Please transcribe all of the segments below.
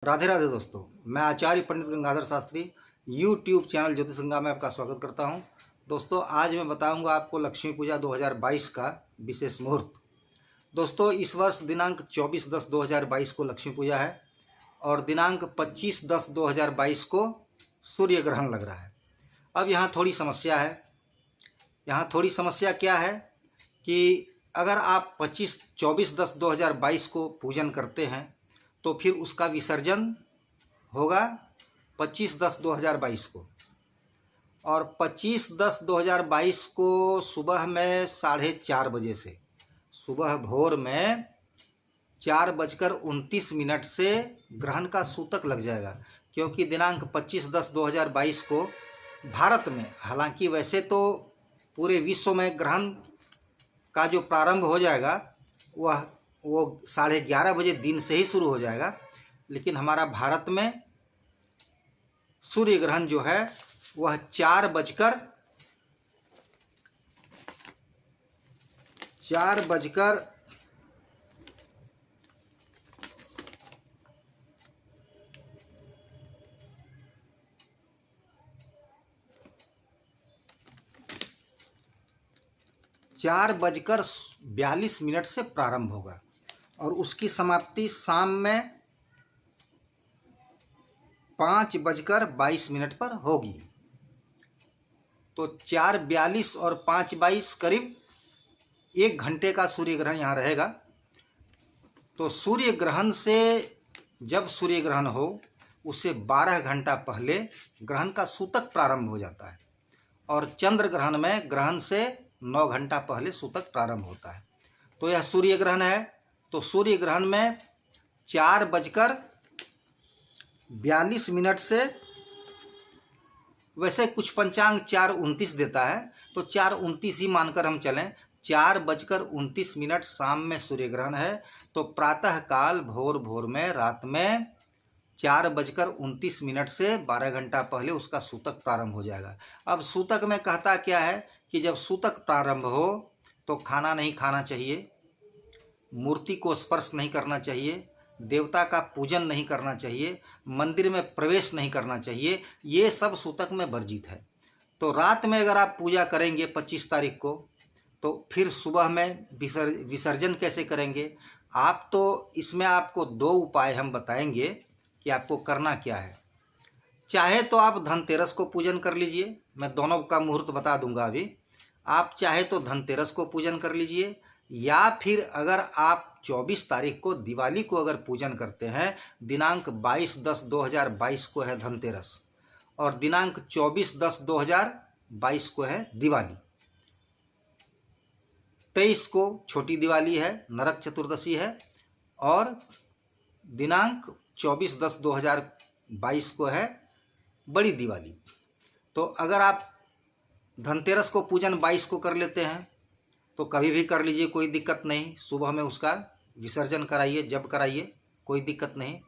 राधे राधे दोस्तों, मैं आचार्य पंडित Gangadhar Shastri YouTube channel ज्योतिष गंगा में आपका स्वागत करता हूं। दोस्तों, आज मैं बताऊंगा आपको लक्ष्मी पूजा 2022 का विशेष मुहूर्त। दोस्तों, इस वर्ष दिनांक 24/10/2022 को लक्ष्मी पूजा है और दिनांक 25/10/2022 को सूर्य ग्रहण लग रहा है। अब यहाँ थोड़ी समस्या है। यहाँ थोड़ी समस्या क्या है कि अगर आप 24/10/2022 को पूजन करते हैं तो फिर उसका विसर्जन होगा 25/10/2022 को, और 25/10/2022 को सुबह में 4:30 बजे से, सुबह भोर में 4:29 से ग्रहण का सूतक लग जाएगा। क्योंकि दिनांक 25/10/2022 को भारत में, हालांकि वैसे तो पूरे विश्व में ग्रहण का जो प्रारंभ हो जाएगा वो 11:30 बजे दिन से ही शुरू हो जाएगा, लेकिन हमारा भारत में सूर्य ग्रहण जो है वह 4:04 4:42 से प्रारंभ होगा और उसकी समाप्ति शाम में 5:22 पर होगी। तो 4:42 और 5:22 करीब 1 घंटे का सूर्य ग्रहण यहाँ रहेगा। तो सूर्य ग्रहण से, जब सूर्य ग्रहण हो उससे 12 घंटा पहले ग्रहण का सूतक प्रारंभ हो जाता है और चंद्र ग्रहण में ग्रहण से 9 घंटा पहले सूतक प्रारंभ होता है। तो यह सूर्य ग्रहण है। तो सूर्य ग्रहण में 4:42 से, वैसे कुछ पंचांग 4:29 देता है, तो 4:29 ही मानकर हम चलें। 4:29 शाम में सूर्य ग्रहण है। तो प्रातः काल भोर में, रात में 4:29 से 12 घंटा पहले उसका सूतक प्रारंभ हो जाएगा। अब सूतक में कहता क्या है कि जब सूतक प्रारंभ हो तो खाना नहीं खाना चाहिए, मूर्ति को स्पर्श नहीं करना चाहिए, देवता का पूजन नहीं करना चाहिए, मंदिर में प्रवेश नहीं करना चाहिए। ये सब सूतक में वर्जित है। तो रात में अगर आप पूजा करेंगे 25 तारीख को, तो फिर सुबह में विसर्जन कैसे करेंगे आप? तो इसमें आपको 2 उपाय हम बताएंगे कि आपको करना क्या है। चाहे तो आप धनतेरस को पूजन कर लीजिए, मैं दोनों का मुहूर्त बता दूंगा अभी। आप चाहे तो धनतेरस को पूजन कर लीजिए, या फिर अगर आप 24 तारीख को, दिवाली को अगर पूजन करते हैं, दिनांक 22/10/2022 को है धनतेरस और दिनांक 24/10/2022 को है दिवाली। 23 को छोटी दिवाली है, नरक चतुर्दशी है, और दिनांक 24/10/2022 को है बड़ी दिवाली। तो अगर आप धनतेरस को पूजन 22 को कर लेते हैं तो कभी भी कर लीजिए, कोई दिक्कत नहीं। सुबह में उसका विसर्जन कराइए, जब कराइए, कोई दिक्कत नहीं।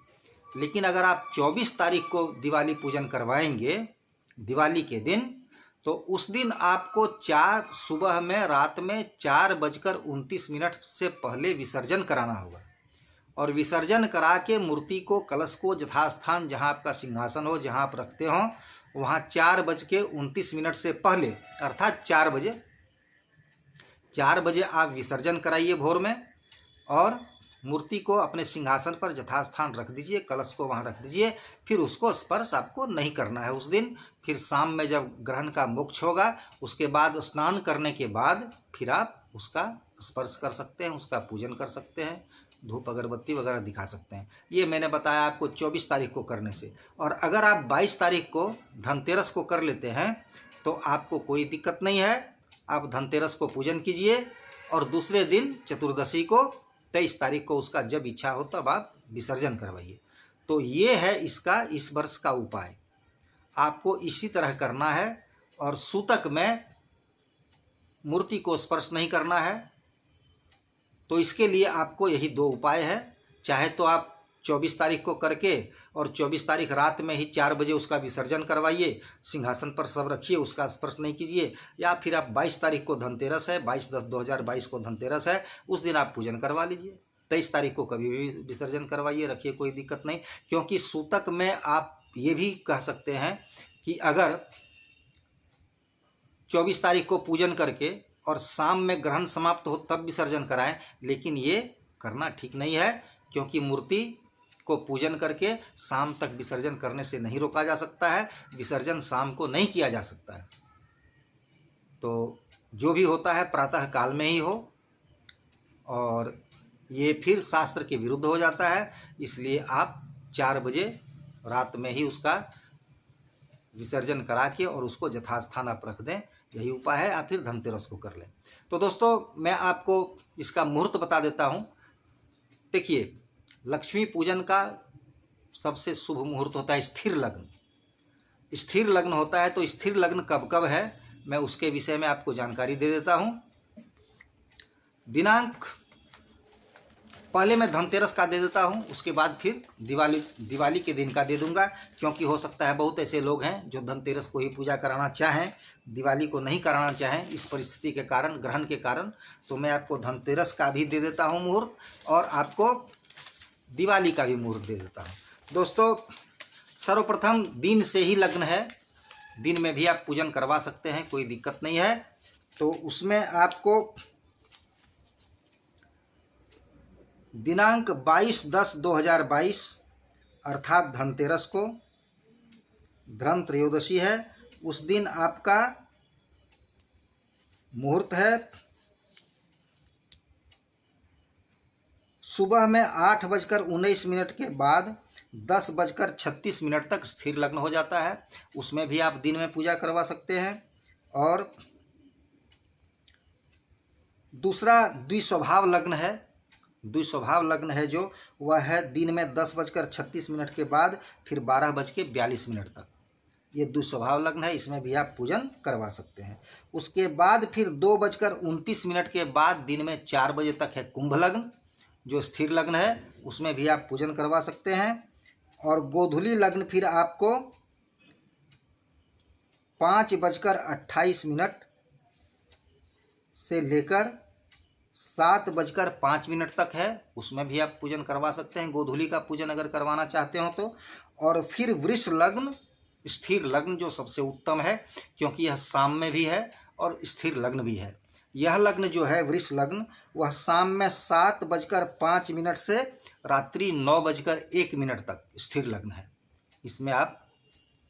लेकिन अगर आप 24 तारीख को दिवाली पूजन करवाएंगे दिवाली के दिन, तो उस दिन आपको सुबह में, रात में 4:29 से पहले विसर्जन कराना होगा। और विसर्जन करा के मूर्ति को, कलश को यथास्थान, जहाँ आपका सिंहासन हो, जहाँ आप रखते हो, वहाँ 4:29 से पहले, अर्थात 4 बजे आप विसर्जन कराइए भोर में, और मूर्ति को अपने सिंहासन पर यथास्थान रख दीजिए, कलश को वहाँ रख दीजिए। फिर उसको स्पर्श आपको नहीं करना है उस दिन। फिर शाम में जब ग्रहण का मोक्ष होगा, उसके बाद स्नान करने के बाद फिर आप उसका स्पर्श कर सकते हैं, उसका पूजन कर सकते हैं, धूप अगरबत्ती वगैरह दिखा सकते हैं। ये मैंने बताया आपको 24 तारीख को करने से। और अगर आप 22 तारीख को धनतेरस को कर लेते हैं तो आपको कोई दिक्कत नहीं है। आप धनतेरस को पूजन कीजिए और दूसरे दिन चतुर्दशी को, 23 तारीख को, उसका जब इच्छा हो तब आप विसर्जन करवाइए। तो ये है इसका, इस वर्ष का उपाय। आपको इसी तरह करना है। और सूतक में मूर्ति को स्पर्श नहीं करना है। तो इसके लिए आपको यही 2 उपाय है। चाहे तो आप 24 तारीख को करके और 24 तारीख रात में ही 4 बजे उसका विसर्जन करवाइए, सिंहासन पर सब रखिए, उसका स्पर्श नहीं कीजिए। या फिर आप 22 तारीख को धनतेरस है, 22/10/2022 को धनतेरस है, उस दिन आप पूजन करवा लीजिए। 23 तारीख को कभी भी विसर्जन करवाइए, रखिए, कोई दिक्कत नहीं। क्योंकि सूतक में आप ये भी कह सकते हैं कि अगर 24 तारीख को पूजन करके और शाम में ग्रहण समाप्त हो तब विसर्जन कराएं, लेकिन ये करना ठीक नहीं है, क्योंकि मूर्ति को पूजन करके शाम तक विसर्जन करने से नहीं रोका जा सकता है। विसर्जन शाम को नहीं किया जा सकता है। तो जो भी होता है प्रातः काल में ही हो, और ये फिर शास्त्र के विरुद्ध हो जाता है। इसलिए आप 4 बजे रात में ही उसका विसर्जन करा के और उसको यथास्थान आप रख दें, यही उपाय है। आप फिर धनतेरस को कर लें। तो दोस्तों, मैं आपको इसका मुहूर्त बता देता हूँ। देखिए, लक्ष्मी पूजन का सबसे शुभ मुहूर्त होता है स्थिर लग्न। स्थिर लग्न होता है, तो स्थिर लग्न कब कब है, मैं उसके विषय में आपको जानकारी दे देता हूँ। दिनांक पहले मैं धनतेरस का दे देता हूँ, उसके बाद फिर दिवाली के दिन का दे दूंगा, क्योंकि हो सकता है बहुत ऐसे लोग हैं जो धनतेरस को ही पूजा कराना चाहें, दिवाली को नहीं कराना चाहें, इस परिस्थिति के कारण, ग्रहण के कारण। तो मैं आपको धनतेरस का भी दे देता हूँ मुहूर्त, और आपको दिवाली का भी मुहूर्त दे देता हूँ। दोस्तों, सर्वप्रथम दिन से ही लग्न है, दिन में भी आप पूजन करवा सकते हैं, कोई दिक्कत नहीं है। तो उसमें आपको दिनांक 22/10/2022 अर्थात धनतेरस को, धन त्रयोदशी है, उस दिन आपका मुहूर्त है सुबह में 8:19 के बाद 10:36 तक स्थिर लग्न हो जाता है। उसमें भी आप दिन में पूजा करवा सकते हैं। और दूसरा द्विस्वभाव लग्न है। द्विस्वभाव लग्न है जो, वह है दिन में 10:36 के बाद फिर 12:42 तक। ये द्विस्वभाव लग्न है, इसमें भी आप पूजन करवा सकते हैं। उसके बाद फिर 2:29 के बाद दिन में 4 बजे तक है कुंभ लग्न, जो स्थिर लग्न है, उसमें भी आप पूजन करवा सकते हैं। और गोधूली लग्न फिर आपको 5:28 से लेकर 7:05 तक है, उसमें भी आप पूजन करवा सकते हैं, गोधूली का पूजन अगर करवाना चाहते हो तो। और फिर वृष लग्न, स्थिर लग्न, जो सबसे उत्तम है, क्योंकि यह शाम में भी है और स्थिर लग्न भी है। यह लग्न जो है वृष लग्न, वह शाम में 7:05 से रात्रि 9:01 तक स्थिर लग्न है। इसमें आप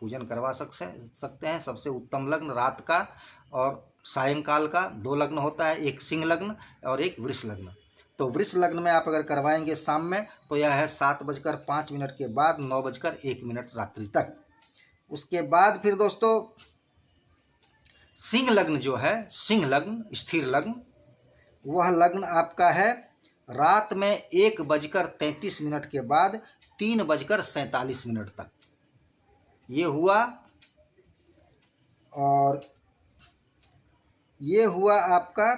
पूजन करवा सकते हैं। सबसे उत्तम लग्न रात का और सायंकाल का 2 लग्न होता है, एक सिंह लग्न और एक वृष लग्न। तो वृष लग्न में आप अगर करवाएंगे शाम में, तो यह है 7:05 के बाद 9:01 रात्रि तक। उसके बाद फिर दोस्तों सिंह लग्न जो है, सिंह लग्न, स्थिर लग्न, वह लग्न आपका है रात में 1:33 के बाद 3:47 तक। ये हुआ। और ये हुआ आपका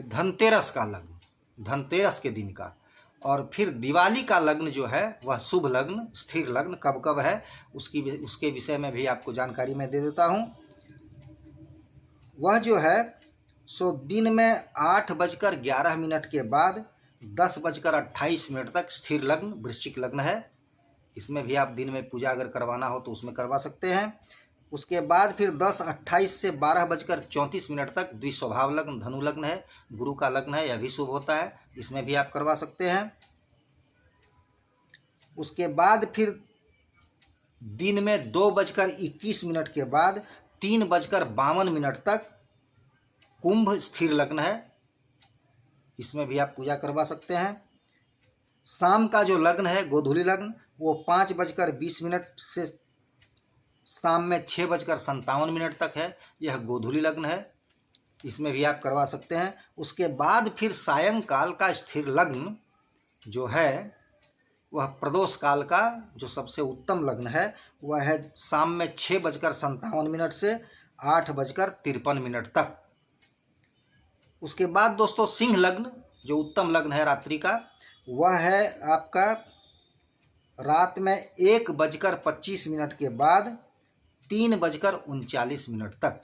धनतेरस का लग्न, धनतेरस के दिन का। और फिर दिवाली का लग्न जो है, वह शुभ लग्न, स्थिर लग्न कब कब है, उसके विषय में भी आपको जानकारी मैं दे देता हूँ। वह जो है सो दिन में 8:11 के बाद 10:28 तक स्थिर लग्न, वृश्चिक लग्न है। इसमें भी आप दिन में पूजा अगर करवाना हो तो उसमें करवा सकते हैं। उसके बाद फिर 10:28 से 12:34 तक द्विस्वभाव लग्न, धनु लग्न है, गुरु का लग्न है, यह भी शुभ होता है, इसमें भी आप करवा सकते हैं। उसके बाद फिर दिन में 2:21 के बाद 3:52 तक कुंभ स्थिर लग्न है, इसमें भी आप पूजा करवा सकते हैं। शाम का जो लग्न है गोधूली लग्न, वो 5:20 से शाम में 6:57 तक है, यह गोधूली लग्न है, इसमें भी आप करवा सकते हैं। उसके बाद फिर सायंकाल का स्थिर लग्न जो है, वह प्रदोष काल का जो सबसे उत्तम लग्न है, वह है शाम में 6:57 से 8:53 तक। उसके बाद दोस्तों सिंह लग्न जो उत्तम लग्न है रात्रि का, वह है आपका रात में 1:25 के बाद 3:39 तक।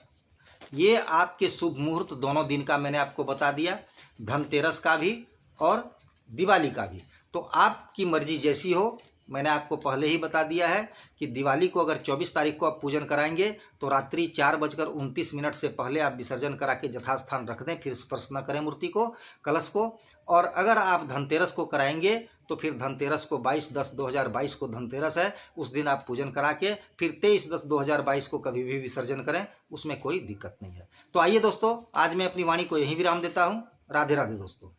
ये आपके शुभ मुहूर्त दोनों दिन का मैंने आपको बता दिया, धनतेरस का भी और दिवाली का भी। तो आपकी मर्जी जैसी हो, मैंने आपको पहले ही बता दिया है कि दिवाली को अगर 24 तारीख को आप पूजन कराएंगे तो रात्रि 4:29 से पहले आप विसर्जन करा के यथास्थान रख दें, फिर स्पर्श न करें मूर्ति को, कलश को। और अगर आप धनतेरस को कराएंगे तो फिर धनतेरस को 22/10/2022 को धनतेरस है, उस दिन आप पूजन करा के फिर 23/10/2022 को कभी भी विसर्जन करें, उसमें कोई दिक्कत नहीं है। तो आइए दोस्तों, आज मैं अपनी वाणी को यहीं विराम देता हूँ। राधे राधे दोस्तों।